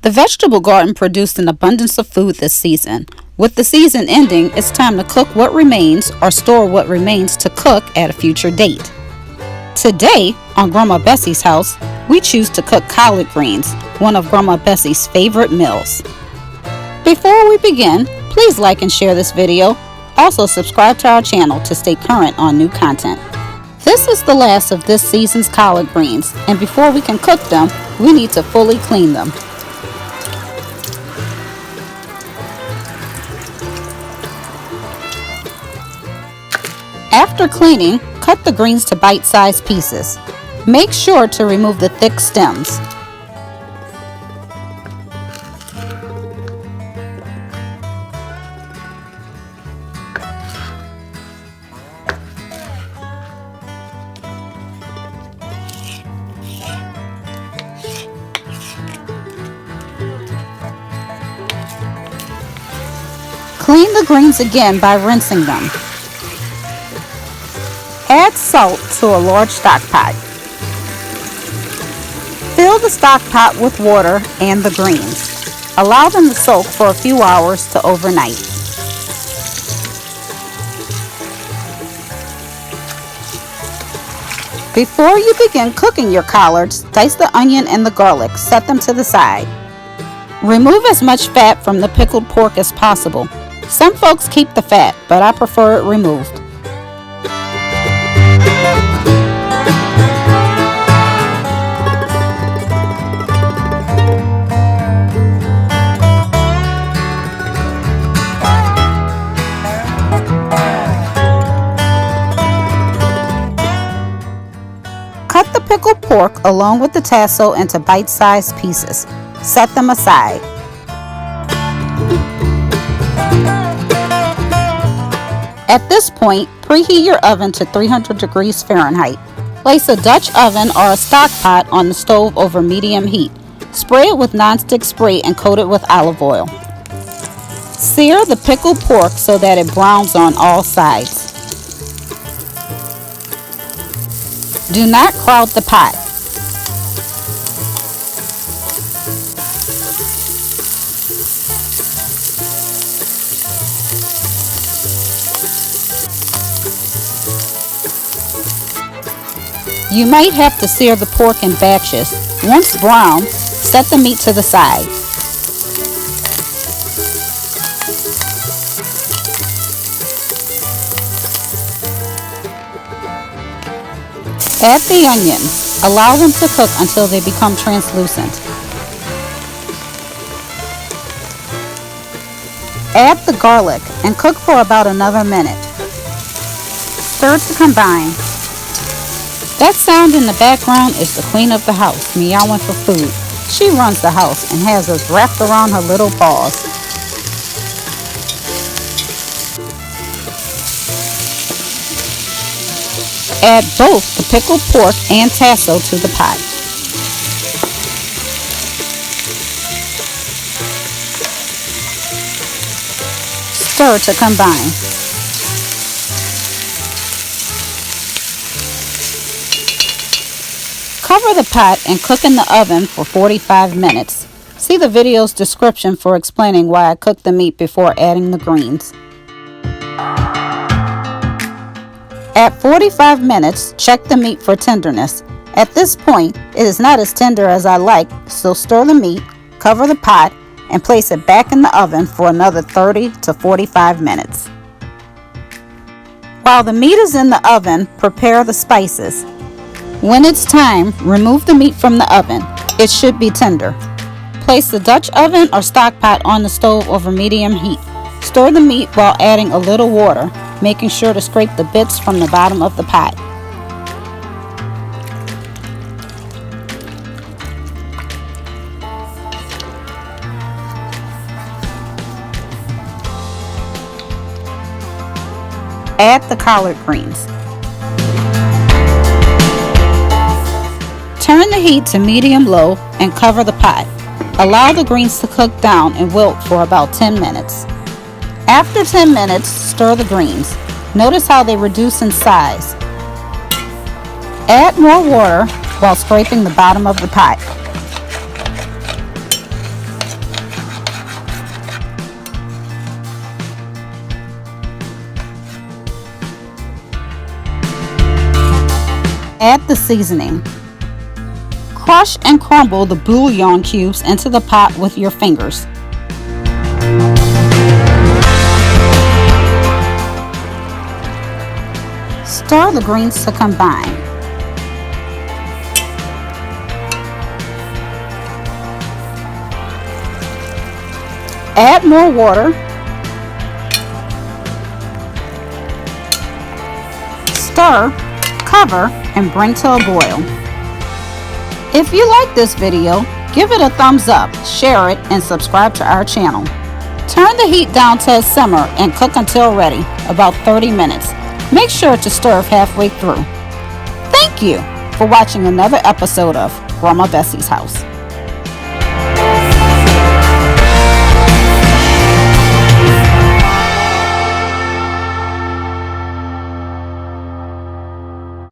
The vegetable garden produced an abundance of food this season. With the season ending, it's time to cook what remains or store what remains to cook at a future date. Today, on Grandma Bessie's house, we choose to cook collard greens, one of Grandma Bessie's favorite meals. Before we begin, please like and share this video. Also subscribe to our channel to stay current on new content. This is the last of this season's collard greens, and before we can cook them, we need to fully clean them. After cleaning, cut the greens to bite-sized pieces. Make sure to remove the thick stems. Clean the greens again by rinsing them. Add salt to a large stock pot. Fill the stock pot with water and the greens. Allow them to soak for a few hours to overnight. Before you begin cooking your collards, dice the onion and the garlic. Set them to the side. Remove as much fat from the pickled pork as possible. Some folks keep the fat, but I prefer it removed. Cut the pickled pork along with the tassel into bite-sized pieces. Set them aside. At this point, preheat your oven to 300 degrees Fahrenheit. Place a Dutch oven or a stock pot on the stove over medium heat. Spray it with nonstick spray and coat it with olive oil. Sear the pickled pork so that it browns on all sides. Do not crowd the pot. You might have to sear the pork in batches. Once brown, set the meat to the side. Add the onions. Allow them to cook until they become translucent. Add the garlic and cook for about another minute. Stir to combine. That sound in the background is the queen of the house, meowing for food. She runs the house and has us wrapped around her little paws. Add both the pickled pork and tassel to the pot. Stir to combine. Cover the pot and cook in the oven for 45 minutes. See the video's description for explaining why I cook the meat before adding the greens. At 45 minutes, check the meat for tenderness. At this point, it is not as tender as I like, so stir the meat, cover the pot, and place it back in the oven for another 30 to 45 minutes. While the meat is in the oven, prepare the spices. When it's time, remove the meat from the oven. It should be tender. Place the Dutch oven or stock pot on the stove over medium heat. Stir the meat while adding a little water, making sure to scrape the bits from the bottom of the pot. Add the collard greens. Turn the heat to medium-low and cover the pot. Allow the greens to cook down and wilt for about 10 minutes. After 10 minutes, stir the greens. Notice how they reduce in size. Add more water while scraping the bottom of the pot. Add the seasoning. Crush and crumble the bouillon cubes into the pot with your fingers. Stir the greens to combine. Add more water. Stir, cover, and bring to a boil. If you like this video, give it a thumbs up, share it, and subscribe to our channel. Turn the heat down to a simmer and cook until ready, about 30 minutes. Make sure to stir halfway through. Thank you for watching another episode of Grandma Bessie's House.